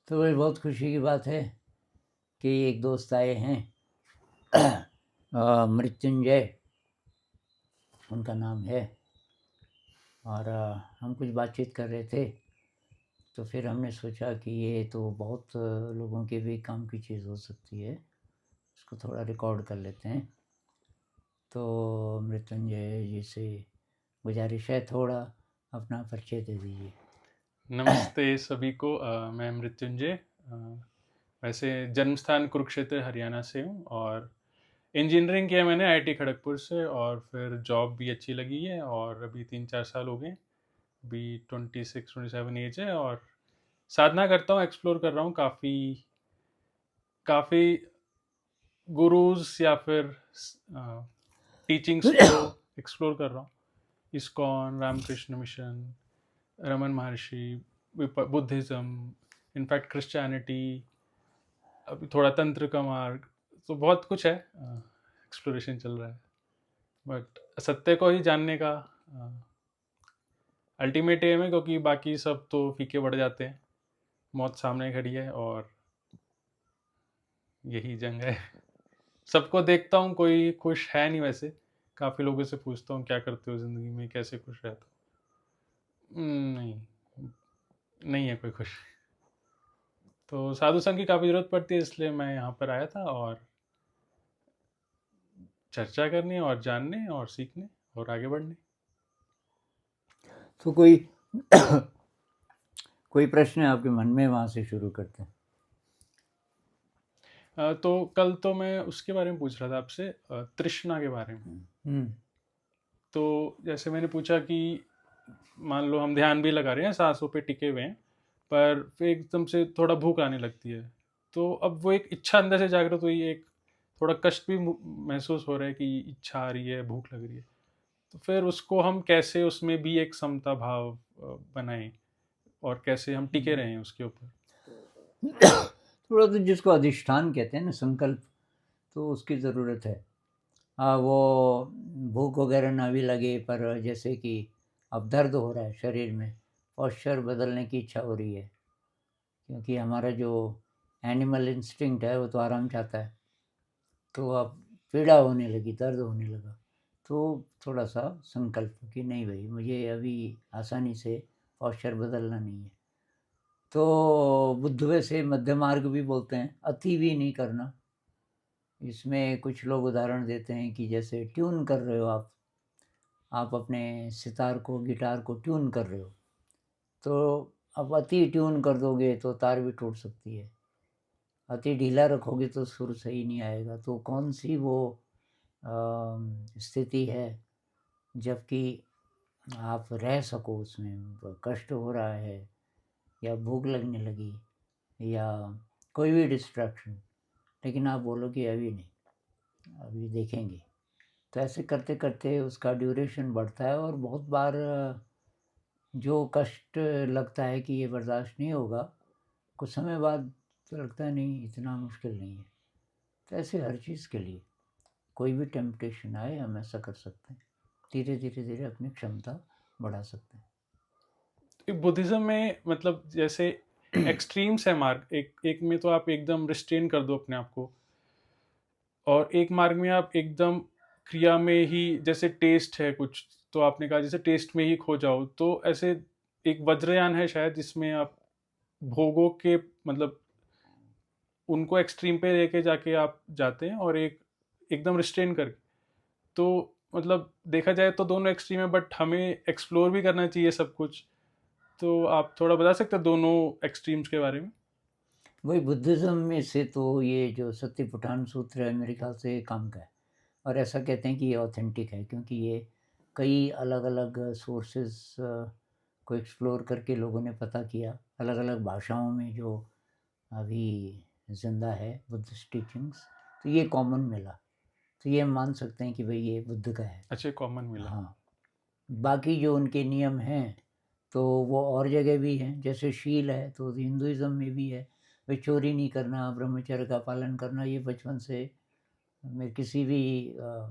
तो वही बहुत खुशी की बात है कि एक दोस्त आए हैं मृत्युंजय उनका नाम है। और हम कुछ बातचीत कर रहे थे, तो फिर हमने सोचा कि ये तो बहुत लोगों के भी काम की चीज़ हो सकती है, इसको थोड़ा रिकॉर्ड कर लेते हैं। तो मृत्युंजय जी से गुजारिश है, थोड़ा अपना परिचय दे दीजिए। नमस्ते सभी को। मैं मृत्युंजय। वैसे जन्म स्थान कुरुक्षेत्र हरियाणा से हूँ और इंजीनियरिंग किया मैंने आईआईटी खड़गपुर से, और फिर जॉब भी अच्छी लगी है और अभी 3-4 साल हो गए। अभी 26-27 एज है और साधना करता हूँ, एक्सप्लोर कर रहा हूँ काफ़ी काफ़ी गुरुज या फिर टीचिंग्स को एक्सप्लोर कर रहा हूँ। इस्कॉन, रामकृष्ण मिशन, रमन महर्षि, बुद्धिज़्म, इनफैक्ट क्रिश्चियनिटी, अभी थोड़ा तंत्र का मार्ग, तो बहुत कुछ है। एक्सप्लोरेशन चल रहा है, बट सत्य को ही जानने का अल्टीमेट एम है, क्योंकि बाकी सब तो फीके पड़ जाते हैं। मौत सामने खड़ी है और यही जंग है। सबको देखता हूँ, कोई खुश है नहीं वैसे। काफ़ी लोगों से पूछता हूँ क्या करते हो ज़िंदगी में, कैसे खुश रहते हो। नहीं, नहीं है कोई खुश। तो साधु संघ की काफ़ी ज़रूरत पड़ती है, इसलिए मैं यहाँ पर आया था और चर्चा करने और जानने और सीखने और आगे बढ़ने। तो कोई कोई प्रश्न है आपके मन में, वहाँ से शुरू करते हैं। तो कल तो मैं उसके बारे में पूछ रहा था आपसे, तृष्णा के बारे में। हम्म। तो जैसे मैंने पूछा कि मान लो हम ध्यान भी लगा रहे हैं, सांसों पे टिके हुए हैं, पर फिर एकदम से थोड़ा भूख आने लगती है। तो अब वो एक इच्छा अंदर से जागृत हुई, एक थोड़ा कष्ट भी महसूस हो रहा है कि इच्छा आ रही है, भूख लग रही है। तो फिर उसको हम कैसे, उसमें भी एक समता भाव बनाएं और कैसे हम टिके रहें उसके ऊपर। थोड़ा तो जिसको अधिष्ठान कहते हैं ना, संकल्प, तो उसकी ज़रूरत है। हाँ, वो भूख वगैरह ना भी लगे, पर जैसे कि अब दर्द हो रहा है शरीर में, पॉस्चर बदलने की इच्छा हो रही है, क्योंकि हमारा जो एनिमल इंस्टिंक्ट है वो तो आराम चाहता है। तो अब पीड़ा होने लगी, दर्द होने लगा, तो थोड़ा सा संकल्प कि नहीं भाई, मुझे अभी आसानी से पॉस्चर बदलना नहीं है। तो बुद्धवे से मध्य मार्ग भी बोलते हैं, अति भी नहीं करना। इसमें कुछ लोग उदाहरण देते हैं कि जैसे ट्यून कर रहे हो आप अपने सितार को, गिटार को ट्यून कर रहे हो, तो अब अति ट्यून कर दोगे तो तार भी टूट सकती है, अति ढीला रखोगे तो सुर सही नहीं आएगा। तो कौन सी वो स्थिति है जबकि आप रह सको उसमें, कष्ट हो रहा है या भूख लगने लगी या कोई भी डिस्ट्रैक्शन, लेकिन आप बोलो कि अभी नहीं, अभी देखेंगे। तो ऐसे करते करते उसका ड्यूरेशन बढ़ता है, और बहुत बार जो कष्ट लगता है कि ये बर्दाश्त नहीं होगा, कुछ समय बाद तो लगता है नहीं, इतना मुश्किल नहीं है। तो ऐसे हर चीज़ के लिए कोई भी टेम्पटेशन आए, हम ऐसा कर सकते हैं, धीरे धीरे धीरे अपनी क्षमता बढ़ा सकते बुद्धिज्म में मतलब जैसे एक्सट्रीम्स है मार्ग, एक एक में तो आप एकदम रिस्ट्रेन कर दो अपने आप को, और एक मार्ग में आप एकदम क्रिया में ही, जैसे टेस्ट है कुछ, तो आपने कहा जैसे टेस्ट में ही खो जाओ, तो ऐसे एक वज्रयान है शायद, जिसमें आप भोगों के मतलब उनको एक्सट्रीम पे लेके जाके आप जाते हैं, और एक एकदम रिस्ट्रेन करके। तो मतलब देखा जाए तो दोनों एक्सट्रीम है, बट हमें एक्सप्लोर भी करना चाहिए सब कुछ। तो आप थोड़ा बता सकते हैं दोनों एक्सट्रीम्स के बारे में। हैं। वही बुद्धिज़्म में से तो ये जो सत्यपठान सूत्र है, मेरे ख्याल से काम का है। और ऐसा कहते हैं कि ये ऑथेंटिक है, क्योंकि ये कई अलग अलग सोर्सेज को एक्सप्लोर करके लोगों ने पता किया, अलग अलग भाषाओं में जो अभी ज़िंदा है बुद्धिस्ट टीचिंग्स, तो ये कॉमन मिला। तो ये हम मान सकते हैं कि भाई ये बुद्ध का है। अच्छे कॉमन मिला। हाँ, बाकी जो उनके नियम हैं तो वो और जगह भी हैं, जैसे शील है तो हिंदुइज़्म में भी है, भाई चोरी नहीं करना, ब्रह्मचर्य का पालन करना, ये बचपन से मैं किसी भी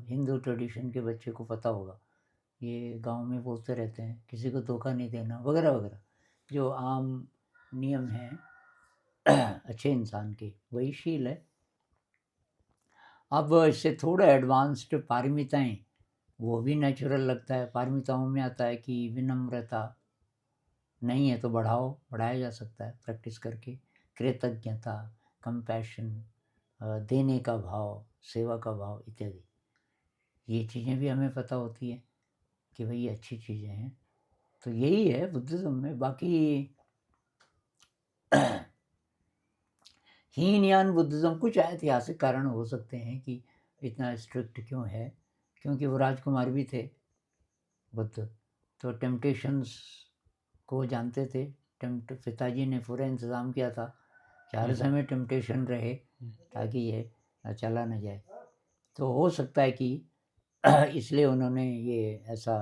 हिंदू ट्रेडिशन के बच्चे को पता होगा। ये गांव में बोलते रहते हैं, किसी को धोखा नहीं देना वगैरह वगैरह, जो आम नियम हैं अच्छे इंसान के वही शील है। अब इससे थोड़ा एडवांस्ड पारमिताएं, वो भी नेचुरल लगता है। पारमिताओं में आता है कि विनम्रता नहीं है तो बढ़ाया जा सकता है प्रैक्टिस करके। कृतज्ञता, कंपैशन, देने का भाव, सेवा का भाव इत्यादि, ये चीज़ें भी हमें पता होती है कि भाई ये अच्छी चीज़ें हैं। तो यही है बुद्धिज़्म में। बाकी हीनयान बुद्धिज़्म, कुछ ऐतिहासिक कारण हो सकते हैं कि इतना स्ट्रिक्ट क्यों है, क्योंकि वो राजकुमार भी थे बुद्ध, तो टेम्पटेशंस को जानते थे। पिताजी ने पूरा इंतज़ाम किया था कि हर समय टेम्पटेशन रहे ताकि ये चला न जाए। तो हो सकता है कि इसलिए उन्होंने ये ऐसा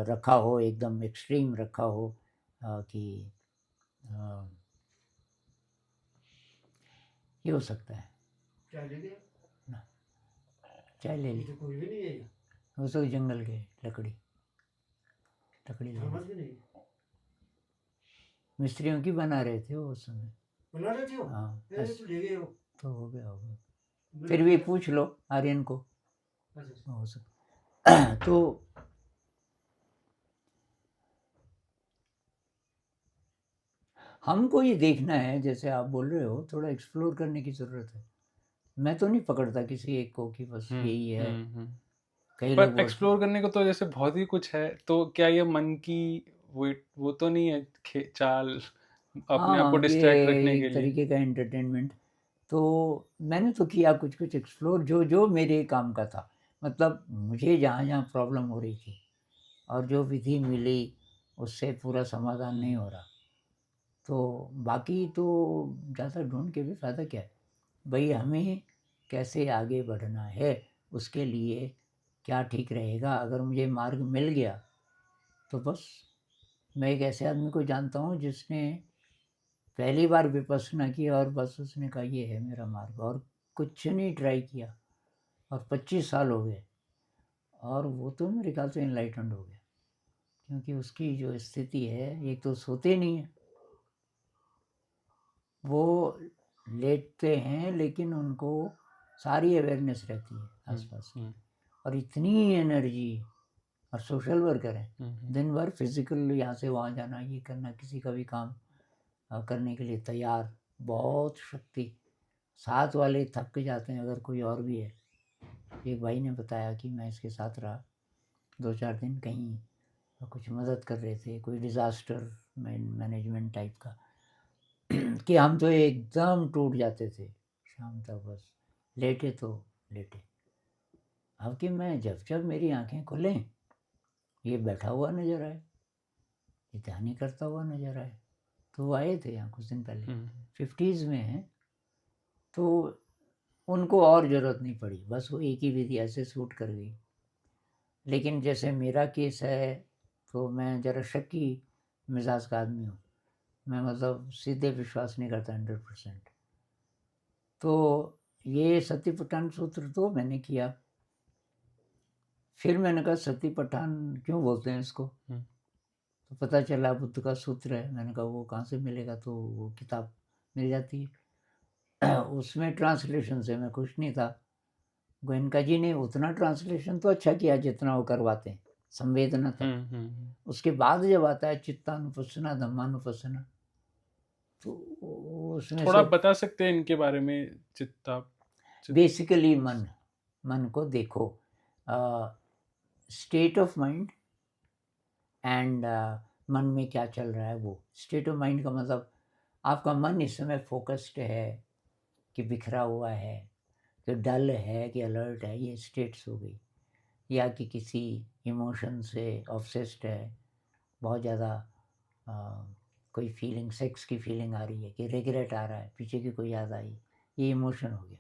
रखा हो, एकदम एक्सट्रीम रखा हो कि ये हो सकता है। क्या ले गया? ना, चाय ले ली। तो कोई भी नहीं है, वो तो जंगल के लकड़ी ले थर्मस ली। भी नहीं मिस्त्रियों की बना रहे थे वो उस समय। बना रहे थे हो? हाँ, ऐसे तो ले गए हो। तो हो गया। फिर भी पूछ लो आर्यन को, अच्छा। हो सकता। तो हमको ये देखना है, जैसे आप बोल रहे हो, थोड़ा एक्सप्लोर करने की ज़रूरत है। मैं तो नहीं पकड़ता किसी एक को कि बस यही है। कई लोग पर एक्सप्लोर करने को तो जैसे बहुत ही कुछ है, तो क्या ये मन की वो तो नहीं है चाल अपने आप को हाँ, डिस्ट्रैक्ट ये रखने के एक लिए? तरीके का एंटरटेनमेंट। तो मैंने तो किया कुछ एक्सप्लोर, जो मेरे काम का था। मतलब मुझे जहाँ प्रॉब्लम हो रही थी और जो विधि मिली उससे पूरा समाधान नहीं हो रहा, तो बाकी तो ज़्यादा ढूंढ के भी फ़ायदा क्या है। भाई हमें कैसे आगे बढ़ना है, उसके लिए क्या ठीक रहेगा। अगर मुझे मार्ग मिल गया तो बस। मैं एक ऐसे आदमी को जानता हूँ जिसने पहली बार विपස්සना की और बस उसने कहा ये है मेरा मार्ग, और कुछ नहीं ट्राई किया, और 25 साल हो गए, और वो तो मेरे ख्याल से इनलाइटेंड हो गया। क्योंकि उसकी जो स्थिति है, एक तो सोते नहीं है, वो लेटते हैं लेकिन उनको सारी अवेयरनेस रहती है आसपास की, और इतनी एनर्जी, और सोशल वर्कर है, दिन भर फिजिकल यहाँ से वहाँ जाना, ये करना, किसी का भी काम करने के लिए तैयार, बहुत शक्ति। साथ वाले थक के जाते हैं अगर कोई और भी है। एक भाई ने बताया कि मैं इसके साथ रहा 2-4 दिन, कहीं कुछ मदद कर रहे थे, कोई डिज़ास्टर मैनेजमेंट टाइप का, कि हम तो एकदम टूट जाते थे शाम तक, बस लेटे तो लेटे। अब कि मैं जब मेरी आंखें खुलें, ये बैठा हुआ नज़र आए, ये ध्यान ही करता हुआ नज़र आए। तो वो आए थे यहाँ कुछ दिन पहले, 50s में हैं, तो उनको और ज़रूरत नहीं पड़ी, बस वो एक ही विधि ऐसे सूट कर गई। लेकिन जैसे मेरा केस है, तो मैं ज़रा शक्की मिजाज का आदमी हूँ। मैं मतलब सीधे विश्वास नहीं करता 100%। तो ये सतीपट्टन सूत्र तो मैंने किया। फिर मैंने कहा सतीपट्टन क्यों बोलते हैं इसको, तो पता चला बुद्ध का सूत्र है। मैंने कहा वो कहाँ से मिलेगा, तो वो किताब मिल जाती है। उसमें ट्रांसलेशन से मैं खुश नहीं था। गोयनका जी ने उतना ट्रांसलेशन तो अच्छा किया जितना वो करवाते हैं, संवेदना तक। उसके बाद जब आता है चित्तानुपස්සना, धम्मानुपස්සना, तो उसमें थोड़ा से बता सकते हैं इनके बारे में? बेसिकली मन को देखो, स्टेट ऑफ माइंड एंड मन में क्या चल रहा है। वो स्टेट ऑफ माइंड का मतलब आपका मन इस समय फोकस्ड है कि बिखरा हुआ है, कि डल है कि अलर्ट है, ये स्टेट्स हो गई। या कि किसी इमोशन से ऑब्सेस्ड है, बहुत ज़्यादा कोई फीलिंग, सेक्स की फीलिंग आ रही है, कि रिग्रेट आ रहा है, पीछे की कोई याद आई, ये इमोशन हो गया।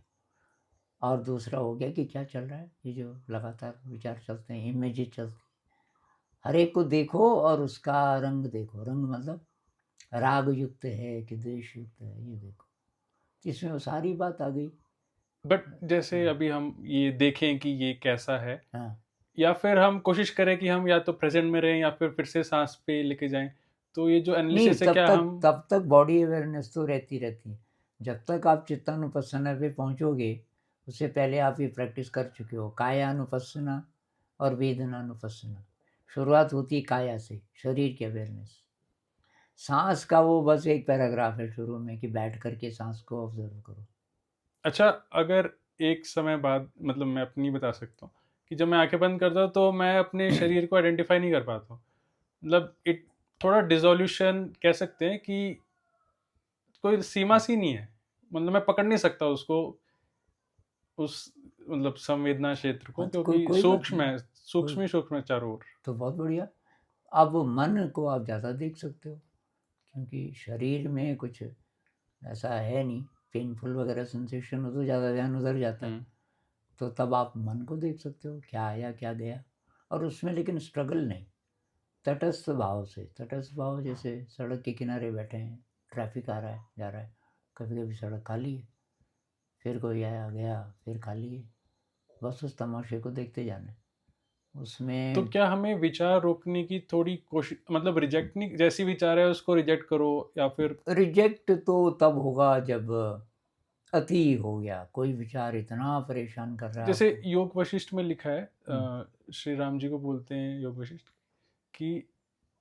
और दूसरा हो गया कि क्या चल रहा है, ये जो लगातार विचार चलते हैं, इमेजेस चलती हैं, हर एक को देखो और उसका रंग देखो। रंग मतलब राग युक्त है कि द्वेष युक्त है, ये देखो। इसमें वो सारी बात आ गई। बट जैसे अभी हम ये देखें कि ये कैसा है, हाँ, या फिर हम कोशिश करें कि हम या तो प्रेजेंट में रहें या फिर से सांस पे लेके जाएं, तो ये जो नहीं, एनालिसिस है क्या हम तब तक बॉडी अवेयरनेस तो रहती है। जब तक आप चित्तानुपස්සना पे पहुंचोगे, उससे पहले आप ये प्रैक्टिस कर चुके हो। कायानुपස්සना और वेदनानुपස්සना। शुरुआत होती है काया से, शरीर की अवेयरनेस। सांस का वो बस एक पैराग्राफ है शुरू में कि बैठ करके सांस को ऑब्जर्व करो। अच्छा, अगर एक समय बाद, मतलब मैं अपनी बता सकता हूँ कि जब मैं आंखें बंद करता हूँ तो मैं अपने शरीर को आइडेंटिफाई नहीं कर पाता हूँ। मतलब इट थोड़ा डिसोल्यूशन कह सकते हैं कि कोई सीमा सी नहीं है, मतलब मैं पकड़ नहीं सकता उसको, उस मतलब संवेदना क्षेत्र को, हाँ, तो कोई क्योंकि कोई बात सूक्ष्म नहीं। है, सूक्ष्म ही सूक्ष्म है चारों ओर। तो बहुत बढ़िया। अब मन को आप ज़्यादा देख सकते हो, क्योंकि शरीर में कुछ ऐसा है नहीं, पेनफुल वगैरह सेंसेशन हो तो ज़्यादा ध्यान उधर जाता है। तो तब आप मन को देख सकते हो, क्या आया क्या गया। और उसमें लेकिन स्ट्रगल नहीं, तटस्थ भाव से। तटस्थ भाव जैसे सड़क के किनारे बैठे हैं, ट्रैफिक आ रहा है जा रहा है, कभी कभी सड़क खाली है, फिर कोई आया गया, फिर खाली है, बस उस तमाशे को देखते जाना है। तो उसमें क्या हमें विचार रोकने की थोड़ी कोशिश, मतलब रिजेक्ट नहीं, जैसी विचार है उसको रिजेक्ट करो, या फिर रिजेक्ट तो तब होगा जब अति हो गया, कोई विचार इतना परेशान कर रहा है जैसे आपको। योग वशिष्ठ में लिखा है, श्री राम जी को बोलते हैं योग वशिष्ठ कि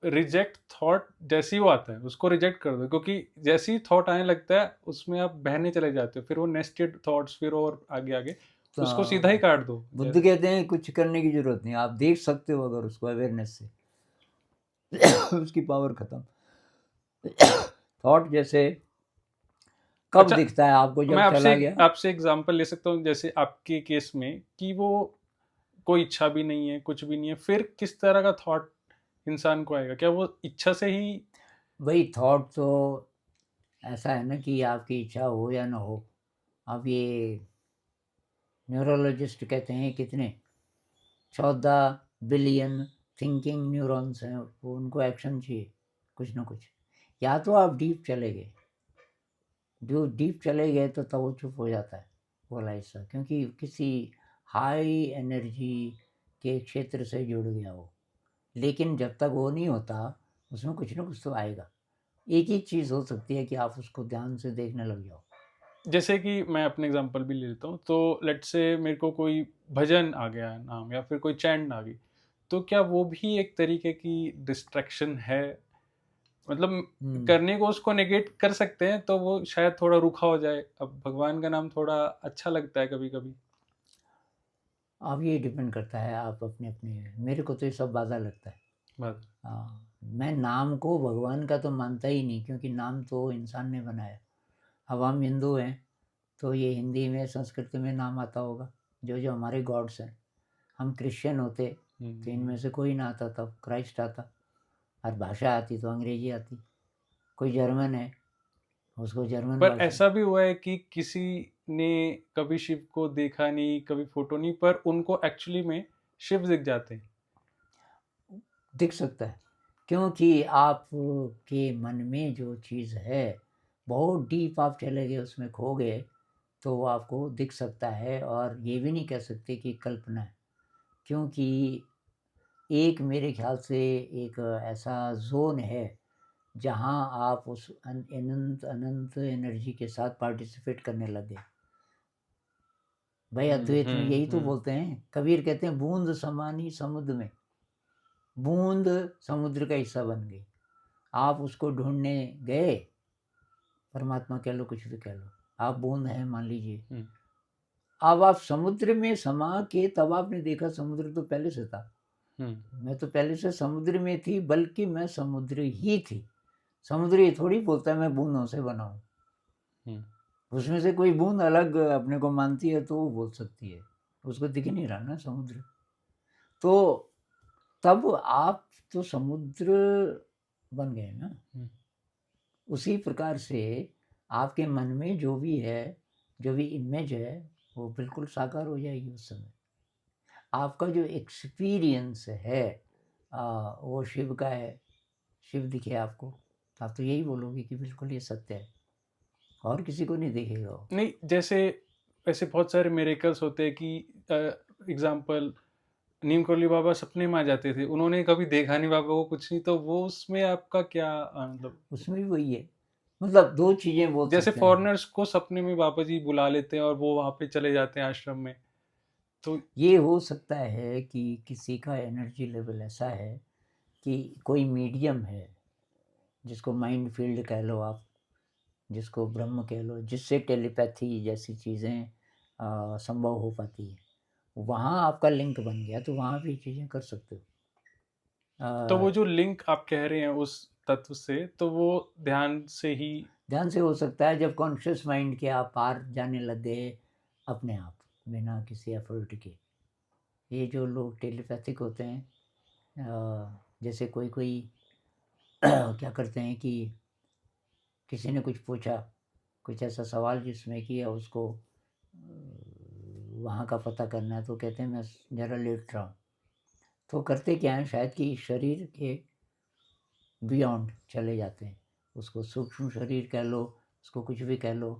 रिजेक्ट थॉट, जैसे ही वो आता है उसको रिजेक्ट कर दो, क्योंकि जैसे ही थॉट आने लगता है उसमें आप बहने चले जाते हो, फिर वो नेस्टेड थॉट्स, फिर और आगे आगे, उसको सीधा ही तो काट दो। बुद्ध कहते हैं कुछ करने की जरूरत नहीं, आप देख सकते हो अगर उसको अवेयरनेस से। उसकी पावर खत्म। थॉट जैसे कब अच्छा, दिखता है आपको, मैं जब चला गया। आपसे एग्जांपल ले सकता हूँ, जैसे आपके केस में कि वो कोई इच्छा भी नहीं है, कुछ भी नहीं है, फिर किस तरह का थॉट इंसान को आएगा? क्या वो इच्छा से ही? वही थॉट तो ऐसा है ना कि आपकी इच्छा हो या ना हो। अब ये न्यूरोलॉजिस्ट कहते हैं कितने 14 बिलियन थिंकिंग न्यूरॉन्स हैं, वो उनको एक्शन चाहिए कुछ ना कुछ। या तो आप डीप चले गए, जो डीप चले गए तो तब वो चुप हो जाता है बोला हिस्सा, क्योंकि किसी हाई एनर्जी के क्षेत्र से जुड़ गया वो। लेकिन जब तक वो नहीं होता, उसमें कुछ ना कुछ तो आएगा। एक ही चीज़ हो सकती है कि आप उसको ध्यान से देखने लग जाओ। जैसे कि मैं अपने एग्जांपल भी ले लेता हूँ, तो लेट्स से मेरे को कोई भजन आ गया है नाम, या फिर कोई चैंट आ गई, तो क्या वो भी एक तरीके की डिस्ट्रैक्शन है? मतलब करने को उसको नेगेट कर सकते हैं तो वो शायद थोड़ा रूखा हो जाए। अब भगवान का नाम थोड़ा अच्छा लगता है कभी कभी। अब ये डिपेंड करता है, आप अपने अपने। मेरे को तो ये सब बाधा लगता है। बस। हाँ, मैं नाम को भगवान का तो मानता ही नहीं, क्योंकि नाम तो इंसान ने बनाया। अब हम हिंदू हैं तो ये हिंदी में संस्कृत में नाम आता होगा, जो जो हमारे गॉड्स हैं। हम क्रिश्चियन होते तो इनमें से कोई ना आता, तब क्राइस्ट आता। और भाषा आती तो अंग्रेजी आती। कोई जर्मन है, उसको जर्मन पर भाषा। ऐसा भी हुआ है कि किसी ने कभी शिव को देखा नहीं, कभी फोटो नहीं, पर उनको एक्चुअली में शिव दिख जाते हैं। दिख सकता है, क्योंकि आप के मन में जो चीज़ है बहुत डीप आप चले गए, उसमें खो गए, तो वो आपको दिख सकता है। और ये भी नहीं कह सकते कि कल्पना है, क्योंकि एक मेरे ख्याल से एक ऐसा जोन है जहाँ आप उस अनंत अनंत एनर्जी के साथ पार्टिसिपेट करने लगे। भाई अद्वैत में यही तो बोलते हैं, कबीर कहते हैं बूंद समानी समुद्र में। बूंद समुद्र का हिस्सा बन गई, आप उसको ढूंढने गए, परमात्मा कह लो कुछ भी कह लो, आप बूंद हैं मान लीजिए। अब आप समुद्र में समा के तब आपने देखा समुद्र तो पहले से था। मैं तो पहले से समुद्र में थी, बल्कि मैं समुद्र ही थी। समुद्र ये थोड़ी बोलता है मैं बूंदों से बना हूँ। उसमें से कोई बूंद अलग अपने को मानती है तो वो बोल सकती है, उसको दिख नहीं रहा ना समुद्र। तो तब आप तो समुद्र बन गए ना। उसी प्रकार से आपके मन में जो भी है, जो भी इमेज है, वो बिल्कुल साकार हो जाएगी उस समय। आपका जो एक्सपीरियंस है वो शिव का है, शिव दिखे आपको, तो आप तो यही बोलोगे कि बिल्कुल ये सत्य है, और किसी को नहीं दिखेगा वो। नहीं, जैसे ऐसे बहुत सारे मिरेकल्स होते हैं कि एग्जाम्पल नीम करोली बाबा सपने में आ जाते थे, उन्होंने कभी देखा नहीं बाबा को, कुछ नहीं, तो वो उसमें आपका क्या मतलब उसमें भी वही है, मतलब दो चीज़ें बोल जैसे सकते हैं। फॉरेनर्स को सपने में बाबा जी बुला लेते हैं और वो वहाँ पे चले जाते हैं आश्रम में, तो ये हो सकता है कि किसी का एनर्जी लेवल ऐसा है कि कोई मीडियम है, जिसको माइंड फील्ड कह लो आप, जिसको ब्रह्म कह लो, जिससे टेलीपैथी जैसी चीज़ें संभव हो पाती है, वहाँ आपका लिंक बन गया तो वहाँ भी चीज़ें कर सकते हो। तो वो अ, जो लिंक आप कह रहे हैं उस तत्व से, तो वो ध्यान से ही ध्यान से हो सकता है जब कॉन्शियस माइंड के आप पार जाने लग गए अपने आप, बिना किसी एफर्ट के। ये जो लोग टेलीपैथिक होते हैं, जैसे कोई कोई क्या करते हैं कि किसी ने कुछ पूछा, कुछ ऐसा सवाल जिसमें कि उसको वहाँ का पता करना है, तो कहते हैं मैं ज़रा लेट रहा हूँ। तो करते क्या है, शायद कि शरीर के बियॉन्ड चले जाते हैं, उसको सूक्ष्म शरीर कह लो, उसको कुछ भी कह लो,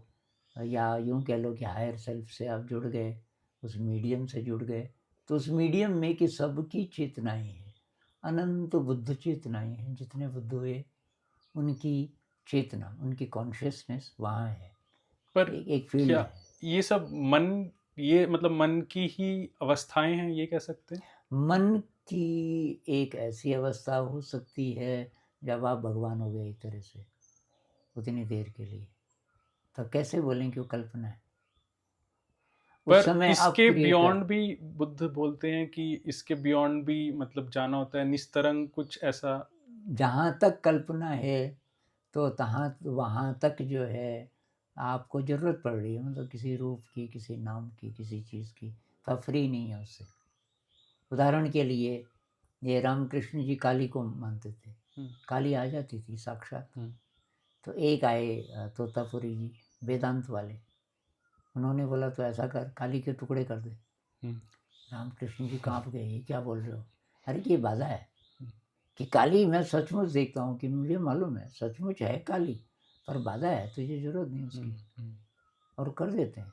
या यूँ कह लो कि हायर सेल्फ से आप जुड़ गए, उस मीडियम से जुड़ गए। तो उस मीडियम में कि सबकी चेतनाएं हैं, अनंत बुद्ध चेतनाएं हैं, जितने बुद्ध हुए उनकी चेतना, उनकी कॉन्शियसनेस वहाँ है, पर एक फील्ड क्या है। ये सब मन, ये मतलब मन की ही अवस्थाएं हैं, ये कह सकते हैं? मन की एक ऐसी अवस्था हो सकती है जब आप भगवान हो गए एक तरह से, उतनी देर के लिए, तो कैसे बोलें कि वो कल्पना है, उस पर समय आप इसके क्रिएटर। बियॉन्ड भी बुद्ध बोलते हैं कि इसके बियॉन्ड भी मतलब जाना होता है, निस्तरंग कुछ ऐसा। जहाँ तक कल्पना है तो तहाँ वहाँ तक जो है आपको ज़रूरत पड़ रही है, मतलब किसी रूप की, किसी नाम की, किसी चीज़ की, तो आप फ्री नहीं है उससे। उदाहरण के लिए ये रामकृष्ण जी काली को मानते थे, काली आ जाती थी साक्षात। तो एक आए तोतापुरी जी, वेदांत वाले, उन्होंने बोला तो ऐसा कर, काली के टुकड़े कर दे। रामकृष्ण जी कांप गए, ये क्या बोल रहे हो? अरे ये बाधा है कि काली मैं सचमुच देखता हूँ, कि मुझे मालूम है सचमुच है काली, पर बाधा है, तुझे जरूरत नहीं उसकी, और कर देते हैं,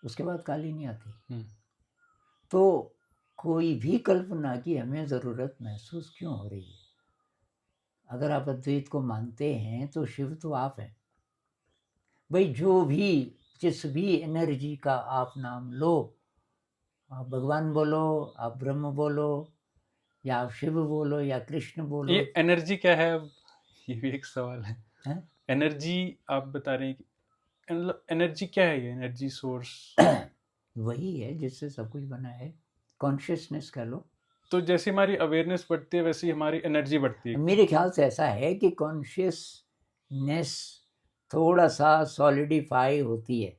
उसके बाद काली नहीं आती। तो कोई भी कल्पना की हमें ज़रूरत महसूस क्यों हो रही है? अगर आप अद्वैत को मानते हैं तो शिव तो आप हैं भाई। जो भी, जिस भी एनर्जी का आप नाम लो, आप भगवान बोलो, आप ब्रह्म बोलो, या आप शिव बोलो, या कृष्ण बोलो, ये एनर्जी क्या है अब, ये भी एक सवाल है। है? एनर्जी आप बता रहे हैं कि मतलब एनर्जी क्या है, ये एनर्जी सोर्स? वही है जिससे सब कुछ बना है, कॉन्शियसनेस कह लो। तो जैसे हमारी अवेयरनेस बढ़ती है वैसे ही हमारी एनर्जी बढ़ती है। मेरे ख्याल से ऐसा है कि कॉन्शियसनेस थोड़ा सा सॉलिडिफाई होती है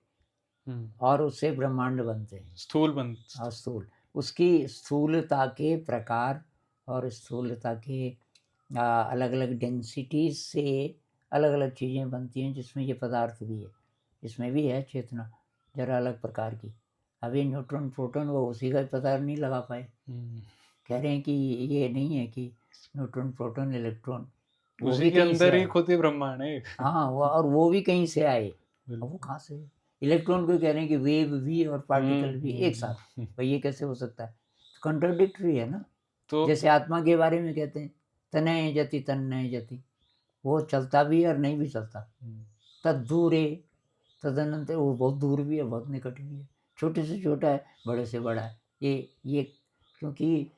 और उससे ब्रह्मांड बनते हैं, स्थूल बन और स्थूल, उसकी स्थूलता के प्रकार और स्थूलता के अलग अलग डेंसिटीज से अलग अलग चीज़ें बनती हैं, जिसमें ये पदार्थ भी है, इसमें भी है चेतना, जरा अलग प्रकार की। अभी न्यूट्रॉन प्रोटॉन वो उसी का पता नहीं लगा पाए, कह रहे हैं कि ये नहीं है कि न्यूट्रॉन प्रोटॉन इलेक्ट्रॉन, वो उसी भी के कहीं से अंदर ही आए। खुद ही ब्रह्मांड है। हाँ, वो, और वो भी कहीं से आए, और वो कहाँ से? इलेक्ट्रॉन को कह रहे हैं कि वेव भी और पार्टिकल भी एक साथ, भाई ये कैसे हो सकता है? तो कंट्राडिक्टरी है ना। तो जैसे आत्मा के बारे में कहते हैं तनय जति तन्नय जति, वो चलता भी है और नहीं भी चलता। तद दूरे तदनंतर, वो बहुत दूर भी है, बहुत निकट भी है, छोटे से छोटा है, बड़े से बड़ा है। ये क्योंकि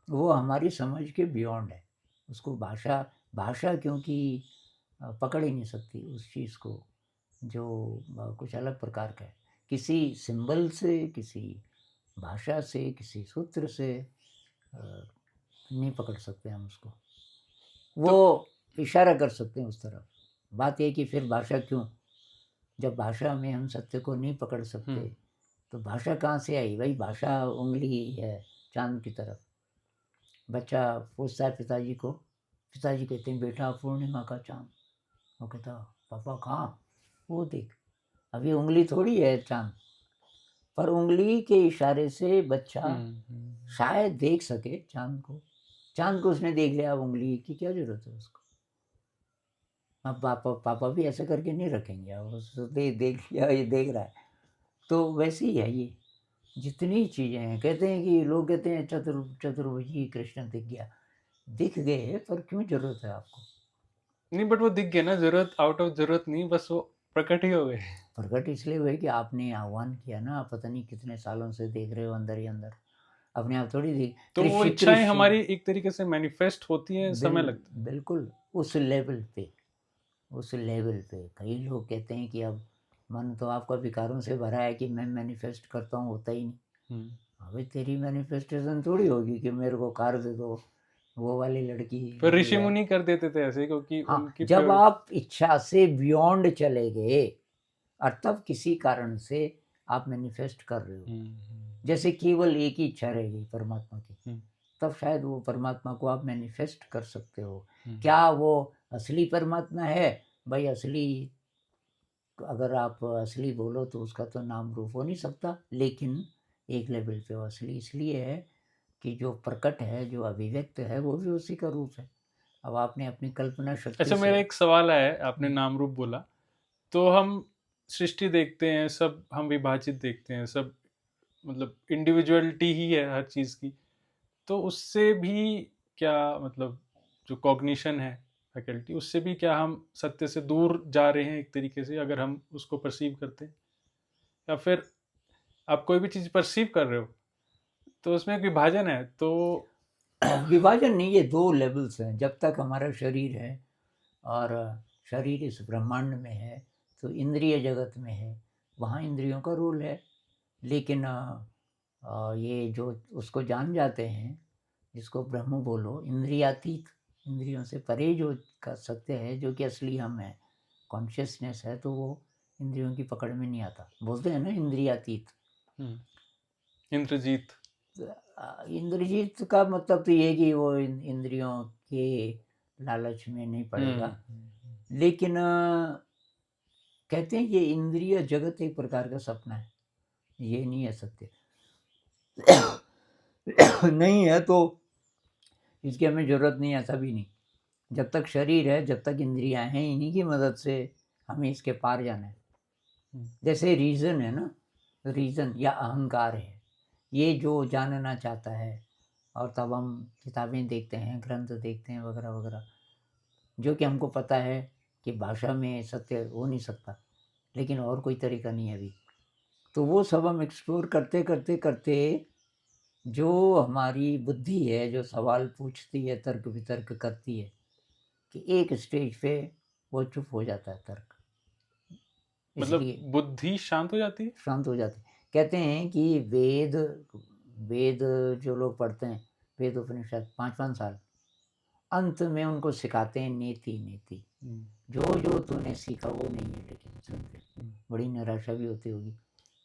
वो हमारी समझ के बियॉन्ड है, उसको भाषा भाषा क्योंकि पकड़ ही नहीं सकती उस चीज़ को, जो कुछ अलग प्रकार का है, किसी सिंबल से, किसी भाषा से, किसी सूत्र से नहीं पकड़ सकते हम उसको। वो इशारा कर सकते हैं उस तरफ। बात ये कि फिर भाषा क्यों? जब भाषा में हम सत्य को नहीं पकड़ सकते तो भाषा कहाँ से आई? भाई भाषा उंगली है चांद की तरफ। बच्चा पूछता है पिताजी को, पिताजी कहते हैं बेटा पूर्णिमा का चांद। वो कहता पापा कहाँ? वो देख, अभी उंगली थोड़ी है चांद, पर उंगली के इशारे से बच्चा शायद देख सके चांद को। चांद को उसने देख लिया, अब उंगली की क्या जरूरत है उसको? अब पापा भी ऐसे करके नहीं रखेंगे, अब उसको देख लिया, ये देख रहा है। तो वैसे ही है ये, जितनी चीज़ें हैं, कहते हैं कि लोग कहते हैं चतुर्भुजी कृष्ण दिख गया, दिख गए पर क्यों ज़रूरत है आपको? नहीं, बट वो दिख गए ना, ज़रूरत आउट ऑफ ज़रूरत नहीं, बस वो प्रकट ही हो गए। प्रकट इसलिए हुए कि आपने आह्वान किया ना, आप पता नहीं कितने सालों से देख रहे हो अंदर ही अंदर, अपने आप थोड़ी देख तो वो कृषि इच्छाएँ कृषि हमारी एक तरीके से मैनिफेस्ट होती हैं, समय लगता है। बिल्कुल उस लेवल पे कई लोग कहते हैं कि अब मन तो आपका विकारों से भरा है कि मैं मैनिफेस्ट करता हूँ, होता ही नहीं। हुँ। अबे तेरी मैनिफेस्टेशन थोड़ी होगी कि मेरे को कार दे दो, वो वाली लड़की फिर मिल ऋषि जाए। मुनि कर देते थे ऐसे, क्योंकि हाँ, उनकी जब प्रायोरिटी। आप इच्छा से बियॉन्ड चले गए और तब किसी कारण से आप मैनिफेस्ट कर रहे हो, जैसे केवल एक ही इच्छा रह गई परमात्मा की, तब शायद वो परमात्मा को आप मैनिफेस्ट कर सकते हो। क्या वो असली परमात्मा है? भाई असली, अगर आप असली बोलो तो उसका तो नाम रूप हो नहीं सकता, लेकिन एक लेवल पे वो असली इसलिए है कि जो प्रकट है, जो अभिव्यक्त है, वो भी उसी का रूप है। अब आपने अपनी कल्पना शक्ति अच्छा, से मेरा एक सवाल है, आपने नाम रूप बोला, तो हम सृष्टि देखते हैं, सब हम विभाजित देखते हैं, सब मतलब इंडिविजुअलिटी ही है हर चीज़ की। तो उससे भी क्या मतलब, जो कॉग्निशन है, फैकल्टी, उससे भी क्या हम सत्य से दूर जा रहे हैं एक तरीके से, अगर हम उसको परसीव करते हैं? या फिर आप कोई भी चीज़ परसीव कर रहे हो तो उसमें एक विभाजन है, तो विभाजन नहीं, ये दो लेवल्स हैं। जब तक हमारा शरीर है और शरीर इस ब्रह्मांड में है, तो इंद्रिय जगत में है, वहाँ इंद्रियों का रोल है। लेकिन ये जो उसको जान जाते हैं, जिसको ब्रह्म बोलो, इंद्रियातीत, इंद्रियों से परे जो का सत्य है, जो कि असली हम है, कॉन्शियसनेस है, तो वो इंद्रियों की पकड़ में नहीं आता। बोलते हैं ना इंद्रियातीत। इंद्रजीत। इंद्रजीत का मतलब तो ये कि वो इंद्रियों के लालच में नहीं पड़ेगा। लेकिन कहते हैं ये इंद्रिय जगत एक प्रकार का सपना है, ये नहीं है सत्य। नहीं है तो इसकी हमें ज़रूरत नहीं है, ऐसा भी नहीं। जब तक शरीर है, जब तक इंद्रियां हैं, इन्हीं की मदद से हमें इसके पार जाना है। जैसे रीज़न है ना, रीज़न या अहंकार है, ये जो जानना चाहता है, और तब हम किताबें देखते हैं, ग्रंथ देखते हैं, वगैरह वगैरह, जो कि हमको पता है कि भाषा में सत्य हो नहीं सकता, लेकिन और कोई तरीका नहीं है अभी। तो वो सब हम एक्सप्लोर करते करते करते, जो हमारी बुद्धि है, जो सवाल पूछती है, तर्क वितर्क करती है, कि एक स्टेज पे वो चुप हो जाता है तर्क, मतलब इसलिए बुद्धि शांत हो जाती है। शांत हो जाती है। कहते हैं कि वेद वेद जो लोग पढ़ते हैं, वेद उपनिषद 5-5 साल, अंत में उनको सिखाते हैं नेति नेति, जो जो तूने सीखा वो नहीं है, लेकिन सुनते बड़ी निराशा भी होती होगी।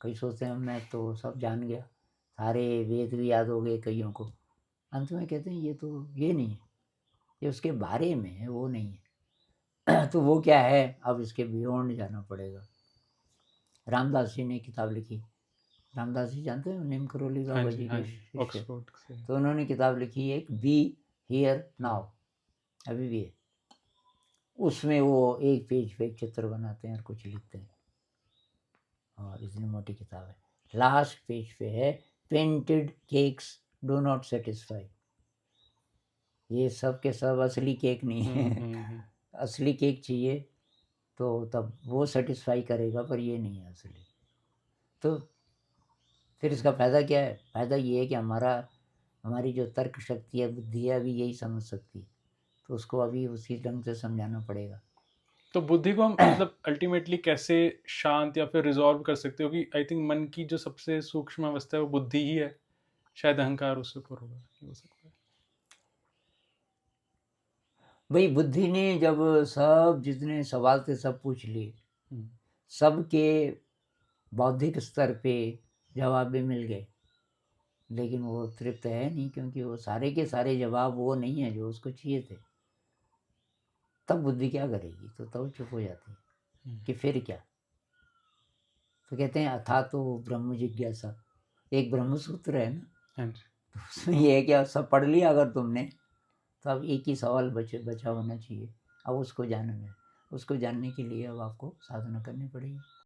कई सोचते हैं मैं तो सब जान गया, सारे वेद भी याद हो गए कईयों को, अंत में कहते हैं ये तो ये नहीं है, ये उसके बारे में है, वो नहीं है। तो वो क्या है, अब इसके बियॉन्ड जाना पड़ेगा। रामदास जी ने किताब लिखी, रामदास जी जानते हैं, नीम करोली हाँ बाबा जी, जी हाँ के जी, शिष्य। ऑक्सफोर्ड से। तो उन्होंने किताब लिखी एक, बी हियर नाउ, अभी भी है। उसमें वो एक पेज पे एक चित्र बनाते हैं और कुछ लिखते हैं, और इतनी मोटी किताब है। लास्ट पेज पे है, painted cakes do not satisfy. ये सब के सब असली केक नहीं है। असली केक चाहिए तो तब वो सेटिस्फाई करेगा, पर ये नहीं है असली। तो फिर इसका फ़ायदा क्या है? फ़ायदा ये है कि हमारी जो तर्क शक्ति है, बुद्धि है, अभी यही समझ सकती है, तो उसको अभी उसी ढंग से समझाना पड़ेगा। तो बुद्धि को हम मतलब अल्टीमेटली कैसे शांत या फिर रिजॉल्व कर सकते हो? कि आई थिंक मन की जो सबसे सूक्ष्म अवस्था है वो बुद्धि ही है, शायद अहंकार उससे ऊपर होगा, ये हो सकता है। भाई बुद्धि ने जब सब जितने सवाल थे सब पूछ लिए, सबके बौद्धिक स्तर पे जवाब भी मिल गए, लेकिन वो तृप्त है नहीं, क्योंकि वो सारे के सारे जवाब वो नहीं है जो उसको चाहिए थे। तब बुद्धि क्या करेगी? तो तब चुप हो जाती है कि फिर क्या। तो कहते हैं अथा तो ब्रह्म जिज्ञासा, एक ब्रह्म सूत्र है ना, हाँ जी। तो उसमें ये है कि सब पढ़ लिया अगर तुमने, तो अब एक ही सवाल बचा होना चाहिए, अब उसको जानना है। उसको जानने के लिए अब आपको साधना करनी पड़ेगी।